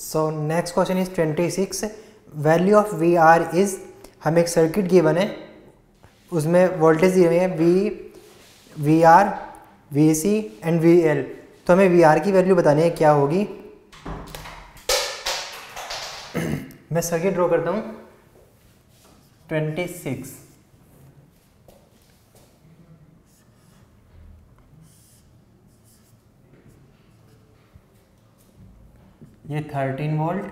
So next question is 26। Value of V R is, हमें एक circuit given है, उसमें वोल्टेज दिए हुए हैं V R, V C and V L. तो हमें वी आर की वैल्यू बतानी है क्या होगी। मैं सर्किट ड्रॉ करता हूँ। 26, ये 13 वोल्ट,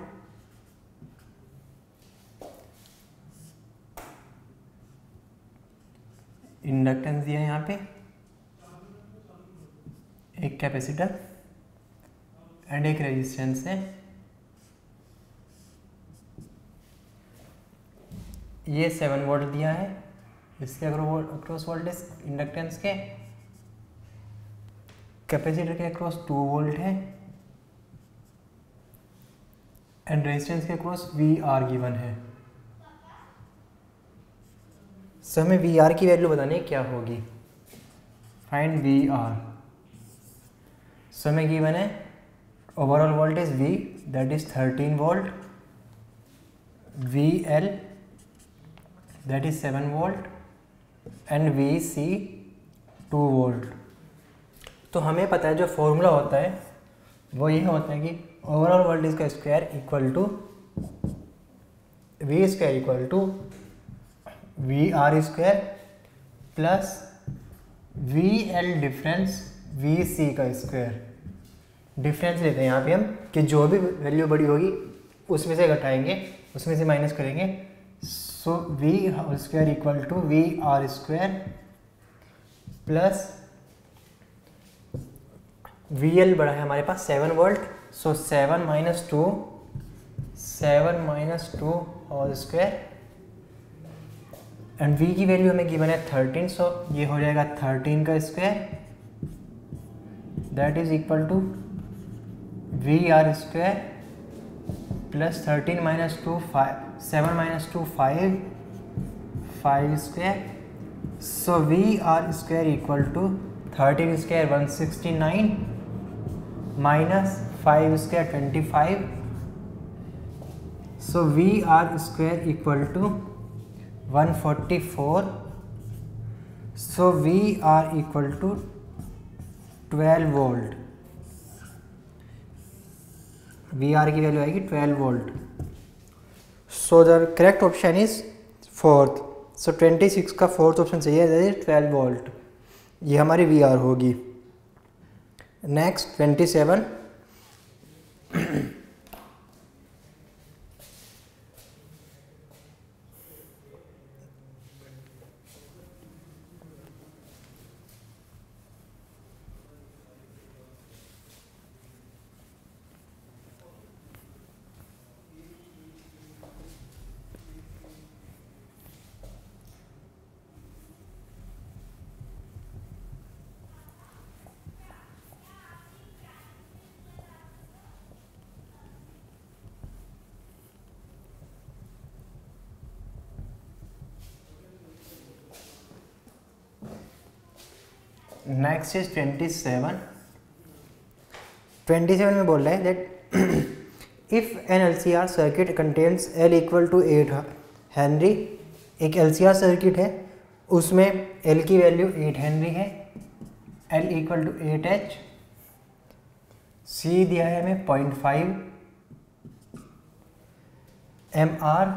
इंडक्टेंस दिया है यहाँ पे, एक कैपेसिटर एंड एक रेजिस्टेंस है। ये 7 वोल्ट दिया है, इसके अक्रॉस वोल्टेज इंडक्टेंस के, कैपेसिटर के अक्रॉस 2 वोल्ट है एंड रेजिस्टेंस के अक्रॉस वी आर गिवन है। सो हमें वी आर की वैल्यू बतानी है क्या होगी। Find we are. सो हमें गिवन है overall voltage V, that is 13 volt, VL that is 7 volt and VC 2 volt. तो हमें पता है जो फॉर्मूला होता है वो ये होता है कि ओवरऑल वोल्टेज का square equal to V square equal to V R square plus VL difference VC का स्क्वायर। डिफरेंस लेते हैं यहाँ पे हम कि जो भी वैल्यू बड़ी होगी उसमें से घटाएंगे, उसमें से माइनस करेंगे। So V square equal to V R square plus V L बड़ा है हमारे पास 7 volt. So 7 minus two whole square and v की वैल्यू हमें गिवन है 13। सो ये हो जाएगा 13 का square that is equal to V R square plus 13 minus 2 5, 7 minus 2 5, 5 square. So V R square equal to 13 square 169 minus 5 square 25। So V R square equal to 144। So V R equal to 12 volt. V R की value आएगी 12 volt. So the correct option is fourth. So 26 का fourth option सही है, 12 volt. ये हमारी V R होगी। Next 27। Next is 27। 27 में बोल रहा है that if an LCR circuit contains L equal to 8 henry. एक LCR सर्किट है, उसमें L की वैल्यू 8 हेनरी है, L equal to 8H, C दिया है हमें 0.5 mR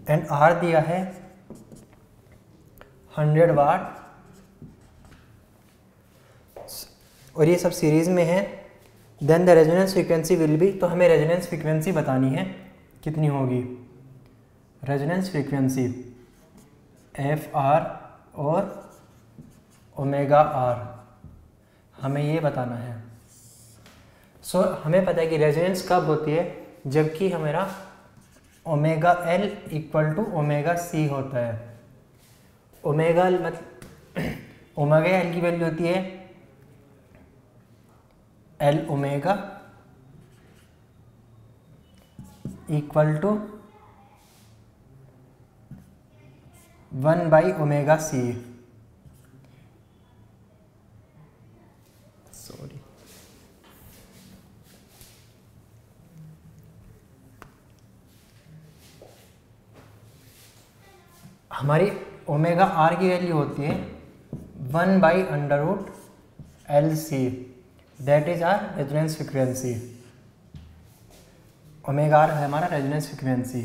एंड R दिया है 100 वाट और ये सब सीरीज में है। Then the resonance frequency will be, तो हमें रेजोनेंस फ्रीक्वेंसी बतानी है कितनी होगी। रेजोनेंस फ्रीक्वेंसी FR और ओमेगा R हमें ये बताना है। सो हमें पता है कि रेजोनेंस कब होती है, जबकि हमारा omega L equal to omega C होता है। ओमेगा L की वैल्यू होती है L ओमेगा इक्वल टू 1/ओमेगा C। सॉरी, हमारी ओमेगा आर की वैल्यू होती है 1/√LC, that is our resonance frequency. Omega R है हमारा रेजोनेंस फ्रीक्वेंसी।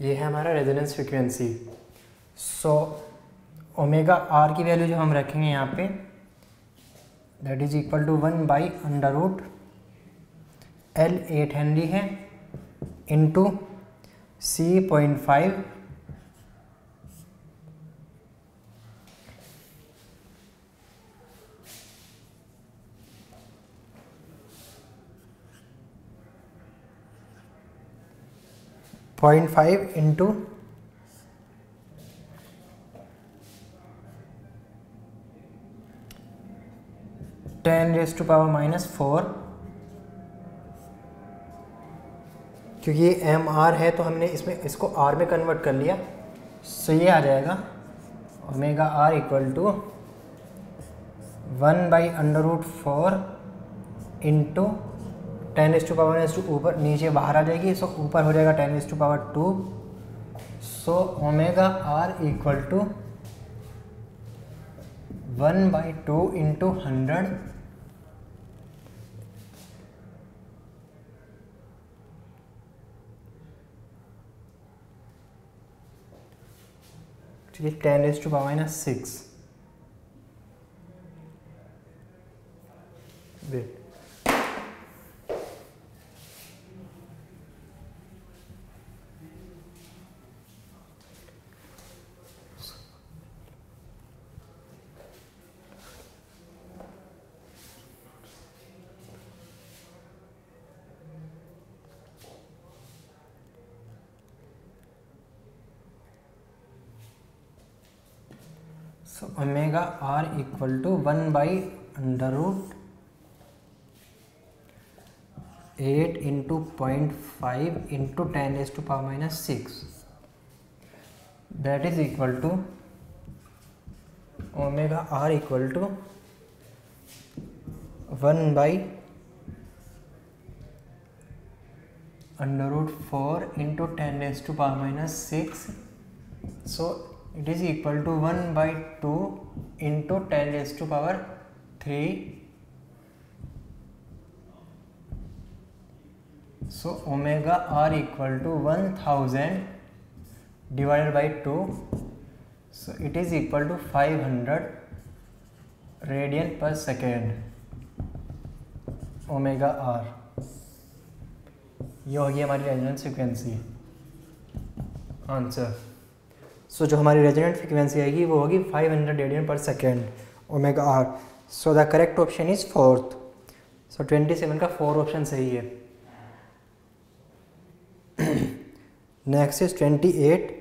ये है हमारा resonance frequency. So omega R की वैल्यू जो हम रखेंगे यहाँ पे, that is equal to 1/√L 8 henry है इंटू C 0.5 0.5 इंटू 10⁻⁻⁴, क्योंकि ये एम आर है तो हमने इसमें इसको आर में कन्वर्ट कर लिया। सो ये आ जाएगा omega R equal to 1/√4 into 10⁻⁻, ऊपर नीचे बाहर आ जाएगी, सो ऊपर हो जाएगा 10⁻²। So omega R equal to 1/2 into 100 10⁻⁻⁶। Wait, so omega r equal to 1/8 into 0.5 into 10⁻⁻⁶, that is equal to omega r equal to 1/√4 into 10⁻⁻⁶, so it is equal to 1/2 into 10⁻3, so omega r equal to 1000 divided by 2, so it is equal to 500 radian per second omega are. ये होगी हमारी resonance frequency answer. सो जो हमारी resonant frequency आएगी वो होगी 500 radian per second omega R. So the correct option is 4th। सो 27 का 4 ऑप्शन सही है। Next is 28।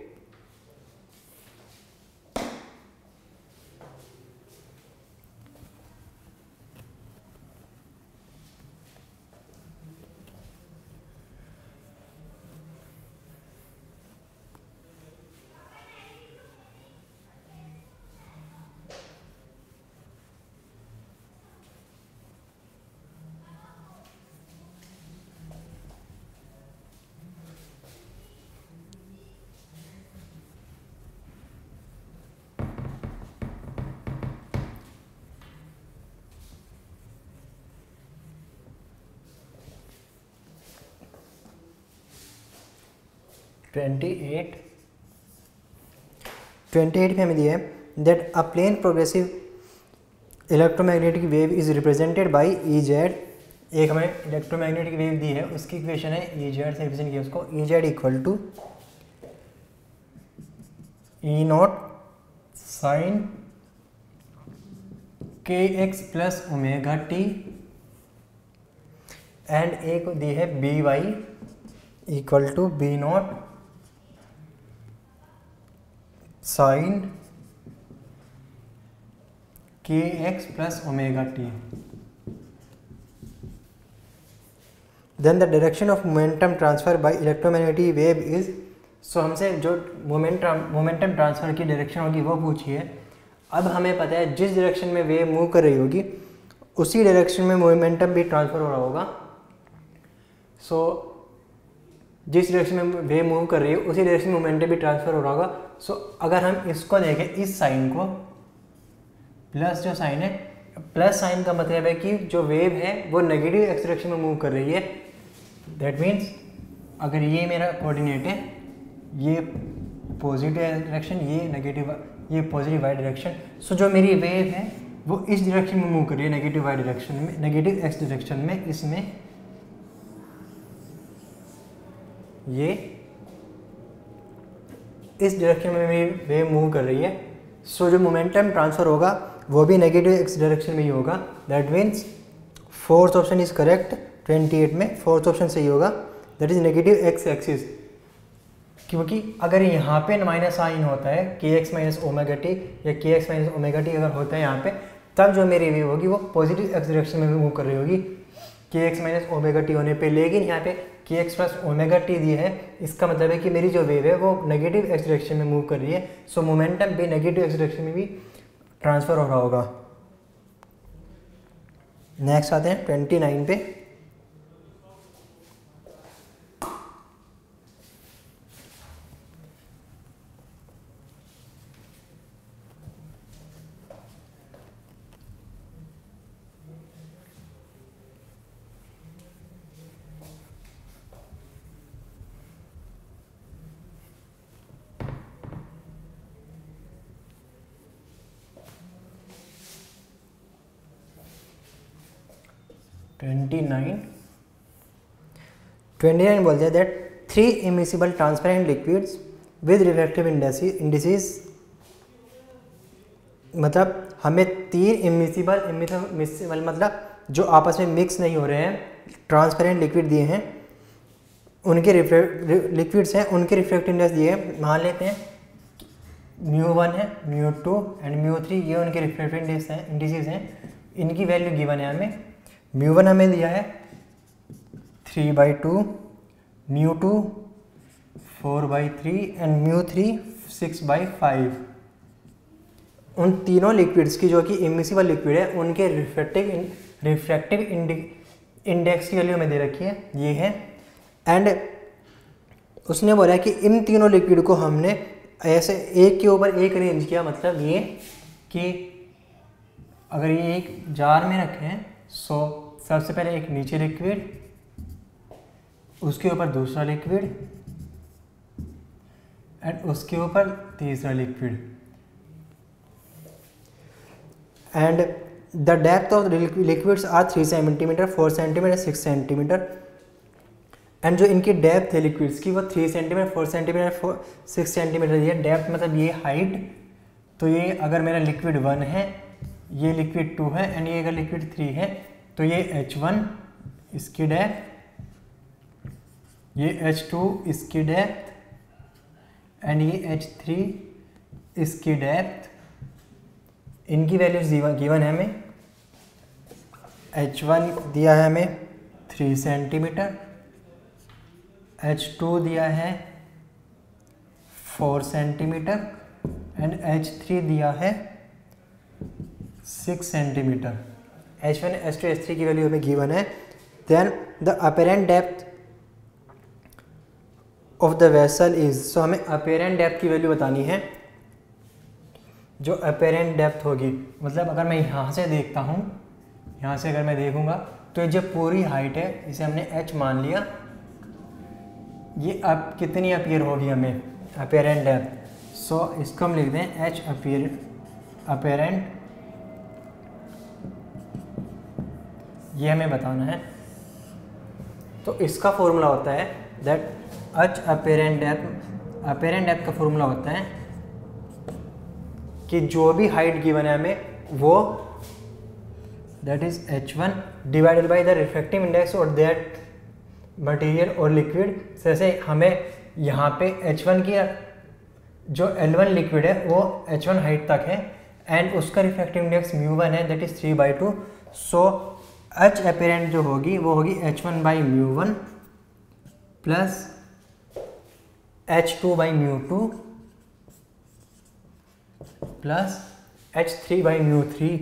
ट्वेंटी एट में हमें दिया है that a plane progressive electromagnetic wave is represented by E Z. एक हमें इलेक्ट्रोमैग्नेटिक वेव दी है, उसकी इक्वेशन है ई जेड से रिप्रेजेंट किया उसको। E z equal to E naught sine k x plus omega t, and A को दी है B y equal to B naught sine k x plus omega t. Then the direction of momentum transfer by electromagnetic wave is. सो हमसे जो momentum transfer की direction होगी वो पूछिए। अब हमें पता है जिस डायरेक्शन में वेव मूव कर रही होगी उसी डायरेक्शन में मोमेंटम भी ट्रांसफ़र हो रहा होगा। सो जिस डायरेक्शन में वेव मूव कर रही है उसी डायरेक्शन में मोमेंटम भी ट्रांसफ़र हो रहा होगा। सो अगर हम इसको देखें, इस साइन को, प्लस जो साइन है, प्लस साइन का मतलब है कि जो वेव है वो नेगेटिव एक्स डायरेक्शन में मूव कर रही है। दैट मीन्स अगर ये मेरा कोऑर्डिनेट है, ये पॉजिटिव डायरेक्शन, ये नेगेटिव, ये पॉजिटिव वाई डायरेक्शन। सो जो मेरी वेव है वो इस डायरेक्शन में मूव कर रही है, नेगेटिव वाई डायरेक्शन में, नेगेटिव एक्स डायरेक्शन में। इसमें ये इस डायरेक्शन में मेरी वेव मूव कर रही है। सो जो मोमेंटम ट्रांसफ़र होगा वो भी नेगेटिव एक्स डायरेक्शन में ही होगा। That means fourth option is correct. 28 में फोर्थ ऑप्शन सही होगा, that is negative x axis. क्योंकि अगर यहाँ पे माइनस साइन होता है के एक्स माइनस ओमेगा टी या के एक्स माइनस ओमेगा टी अगर होता है यहाँ पे, तब जो मेरी वेव होगी वो पॉजिटिव एक्स डायरेक्शन में मूव कर रही होगी के एक्स माइनस ओमेगा टी होने पे। लेकिन यहाँ पे के एक्स प्लस ओमेगा टी दिया है, इसका मतलब है कि मेरी जो वेव है वो नेगेटिव एक्स डायरेक्शन में मूव कर रही है। सो मोमेंटम भी नेगेटिव एक्स डायरेक्शन में भी ट्रांसफ़र हो रहा होगा। नेक्स्ट आते हैं 29 पे। ट्वेंटी नाइन बोलते हैं that 3 immiscible transparent liquids with refractive indices. मतलब हमें 3 इमिसिबल मतलब जो आपस में मिक्स नहीं हो रहे हैं ट्रांसपेरेंट लिक्विड दिए हैं, उनके लिक्विड्स हैं, उनके रिफ्रैक्टिव इंडेक्स दिए हैं। मान लेते हैं μ1 है, μ2 एंड μ3, ये उनके रिफ्रैक्टिव इंडिसेस हैं। इनकी वैल्यू गिवन है हमें। μ1 हमें दिया है 3/2, μ2 4/3 एंड μ3 6/5। उन तीनों लिक्विड्स की जो कि इमिसिबल लिक्विड है उनके रिफ्रैक्टिव इंडेक्स की वैल्यू हमें दे रखी है, ये है। एंड उसने बोला है कि इन तीनों लिक्विड को हमने ऐसे एक के ऊपर एक अरेंज किया। मतलब ये कि अगर ये एक जार में रखे हैं, सो सबसे पहले एक नीचे लिक्विड, उसके ऊपर दूसरा लिक्विड एंड उसके ऊपर तीसरा liquid. And the depth of liquids are 3 centimetre, 4 centimetre, 6 centimetre. And जो इनकी डेप्थ है लिक्विड्स की वो 3 सेंटीमीटर, 4 सेंटीमीटर, 6 सेंटीमीटर। ये डेप्थ मतलब ये हाइट। तो ये अगर मेरा लिक्विड 1 है, ये लिक्विड 2 है एंड ये अगर लिक्विड 3 है, तो ये H1 इसकी डेप्थ, ये H2 इसकी डेप्थ एंड ये H3 इसकी डेप्थ। इनकी वैल्यूज गिवन है हमें। H1 दिया है हमें 3 सेंटीमीटर, H2 दिया है 4 सेंटीमीटर एंड H3 दिया है 6 सेंटीमीटर। H1, H2, H3 की वैल्यू हमें गिवन है। Then the apparent depth of the vessel is, so हमें अपेरेंट डेप्थ की वैल्यू बतानी है। जो अपेरेंट डेप्थ होगी मतलब अगर मैं यहाँ से देखता हूँ, यहाँ से अगर मैं देखूँगा तो ये जो पूरी हाइट है इसे हमने h मान लिया। ये अब कितनी अपीयर होगी हमें अपेरेंट डेप्थ। सो इसको हम लिख दें h अपेरेंट, ये हमें बताना है। तो इसका फॉर्मूला होता है दैट h अपेरेंट डेप्थ का फॉर्मूला होता है कि जो भी हाइट गिवन है हमें वो that is h1 divided by the refractive index और दैट मटेरियल और लिक्विड। जैसे हमें यहाँ पे h1 की जो L1 लिक्विड है वो h1 हाइट तक है एंड उसका रिफ्रैक्टिव इंडेक्स μ1 है that is 3/2। So h apparent जो होगी वो होगी h1/μ1 plus h2/μ2 plus h3/μ3।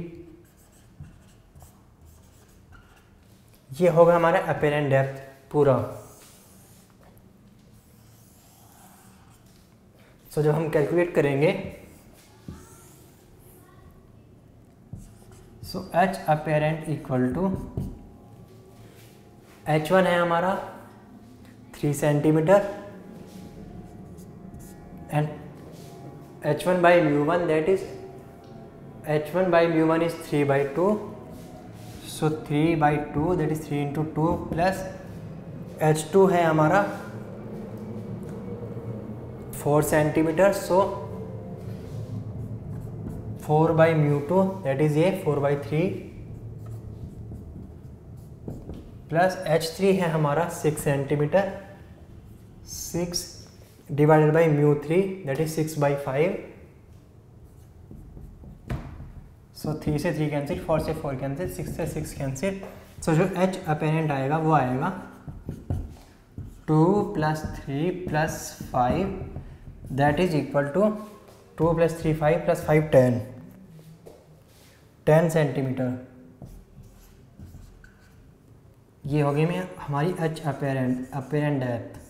ये होगा हमारा अपेरेंट डेप्थ पूरा। सो जब हम कैलकुलेट करेंगे, so H apparent equal to H1 है हमारा 3 centimetre and H1 by mu1 that is H1 by mu1 is 3/2, so 3/2 that is 3 into 2 plus H2 है हमारा 4 centimetre, so 4 by mu2 that is ये 4/3 plus H3 है हमारा 6 centimetre, 6 divided by mu3 that is 6/5, सो 3 से 3 cancel, 4 से 4 cancel, 6 से 6 cancel, सो जो H apparent आएगा वो आएगा 2 + 3 + 5 that is equal to 2 + 3 5 + 5 10 centimetre. ये हो गई में हमारी H अपेरेंट डेप्थ।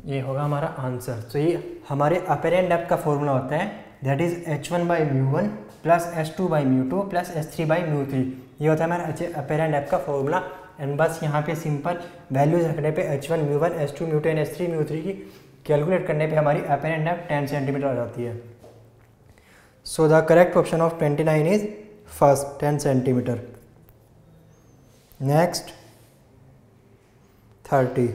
ये होगा हमारा आंसर। तो ये हमारे अपेरेंट डेप्थ का फॉर्मूला होता है that is H1 by mu1 plus H2 by mu2 plus H3 by mu3। ये होता है हमारा अपेरेंट डेप्थ का फॉर्मूला। एंड बस यहाँ पे सिंपल वैल्यूज रखने पे H1 mu1 H2 mu2 and H3 mu3 की कैलकुलेट करने पे हमारी अपेरेंट डेप्थ 10 सेंटीमीटर आ जाती है। So the correct option of 29 is first 10 centimetre. Next 30।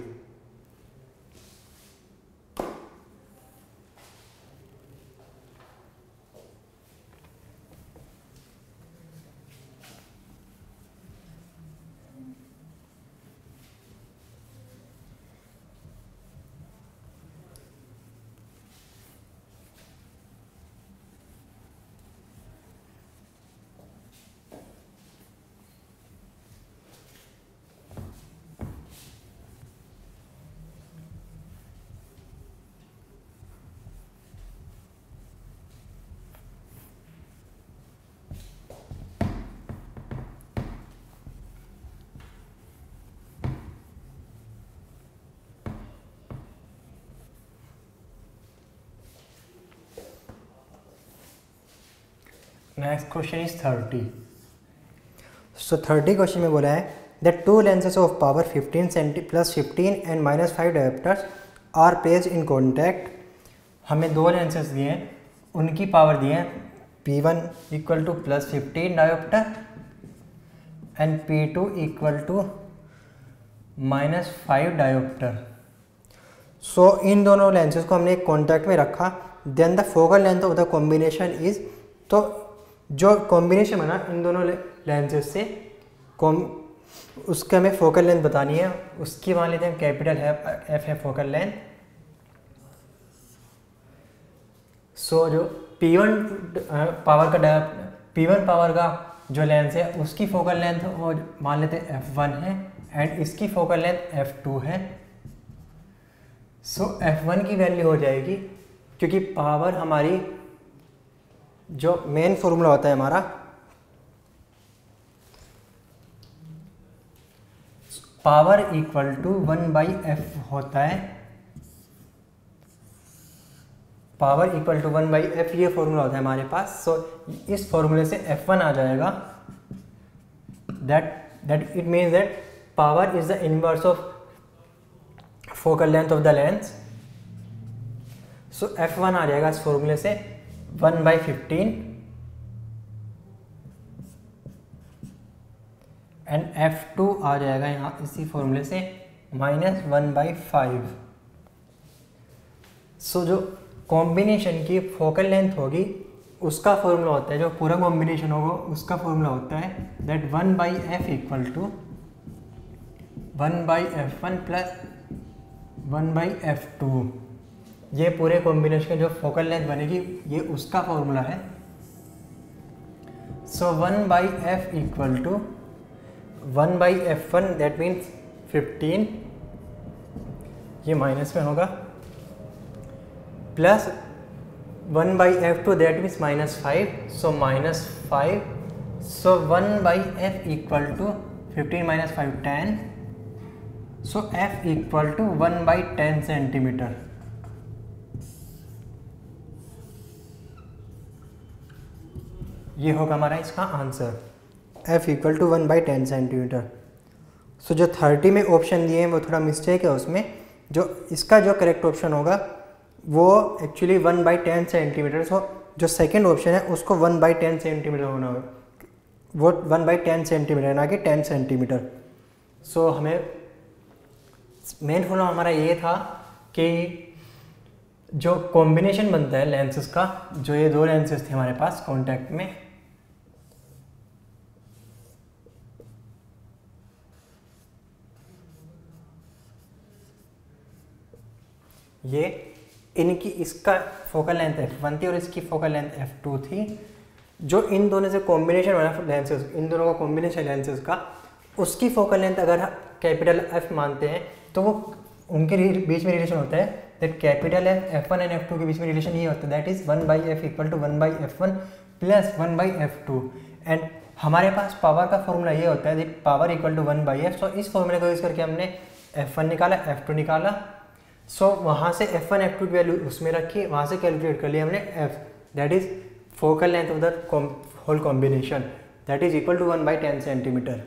Next question is 30। So 30 question में बोला है that two lenses of power 15 centi plus 15 and -5 dioptres are placed in contact. हमें दो लेंसेज दिए हैं, उनकी पावर दी है P1 equal to +15 dioptre and P2 equal to -5 dioptre. So इन दोनों लेंसेज को हमने एक कॉन्टैक्ट में रखा। Then the focal length of the combination is, तो जो कॉम्बिनेशन बना इन दोनों लेंसेज से उसका हमें फोकल लेंथ बतानी है। उसकी मान लेते हैं कैपिटल F है फोकल लेंथ। सो जो P1 पावर का जो लेंस है उसकी फोकल लेंथ वो मान लेते हैं F1 है एंड इसकी फोकल लेंथ F2 है। सो F1 की वैल्यू हो जाएगी, क्योंकि पावर हमारी जो मेन फॉर्मूला होता है हमारा, पावर इक्वल टू 1/f होता है। पावर इक्वल टू 1/f ये फॉर्मूला होता है हमारे पास। सो इस फॉर्मूले से F1 आ जाएगा। That it means that power is the inverse of focal length of the lens. So F1 आ जाएगा इस फॉर्मूले से 1/15 एंड F2 आ जाएगा यहाँ इसी फॉर्मूले से -1/5। सो जो कॉम्बिनेशन की फोकल लेंथ होगी उसका फॉर्मूला होता है, जो पूरा कॉम्बिनेशन होगा उसका फॉर्मूला होता है that 1/f equal to 1/f1 plus 1/f2। ये पूरे कॉम्बिनेशन का जो फोकल लेंथ बनेगी ये उसका फॉर्मूला है। So 1/f equal to 1/f1 that means 15, ये माइनस में होगा, plus 1/f2 that means -5, so -5, so 1/f equal to 15 - 5 10, so f equal to 1/10 centimetre. ये होगा हमारा इसका answer, f equal to 1/10 centimetre. So जो 30 में ऑप्शन दिए हैं वो थोड़ा मिस्टेक है उसमें, जो इसका जो करेक्ट ऑप्शन होगा वो एक्चुअली 1/10 सेंटीमीटर। सो जो सेकंड ऑप्शन है उसको 1/10 सेंटीमीटर होना होगा, वो 1/10 सेंटीमीटर ना कि 10 सेंटीमीटर। सो हमें मेन प्रॉब्लम हमारा ये था कि जो कॉम्बिनेशन बनता है लेंसेज का, जो ये दो लेंसेज थे हमारे पास कॉन्टैक्ट में, ये इनकी इसका फोकल लेंथ f1 थी और इसकी फोकल लेंथ f2 थी। जो इन दोनों से कॉम्बिनेशन बना लेंसेज, इन दोनों का कॉम्बिनेशन लेंसेज का, उसकी फोकल लेंथ अगर कैपिटल F मानते हैं तो वो उनके बीच में रिलेशन होता है that capital F1 and F2 के बीच में रिलेशन ये होता है that is 1/f equal to 1/f1 plus 1/f2। And हमारे पास पावर का फॉर्मूला ये होता है that power equal to 1/f। So इस फॉर्मूले को यूज़ करके हमने F1 निकाला, F2 निकाला। सो वहाँ से F1 F2 की वैल्यू उसमें रखी, वहाँ से कैलकुलेट कर लिया हमने F, that is focal length of the whole combination, that is equal to 1/10 centimetre.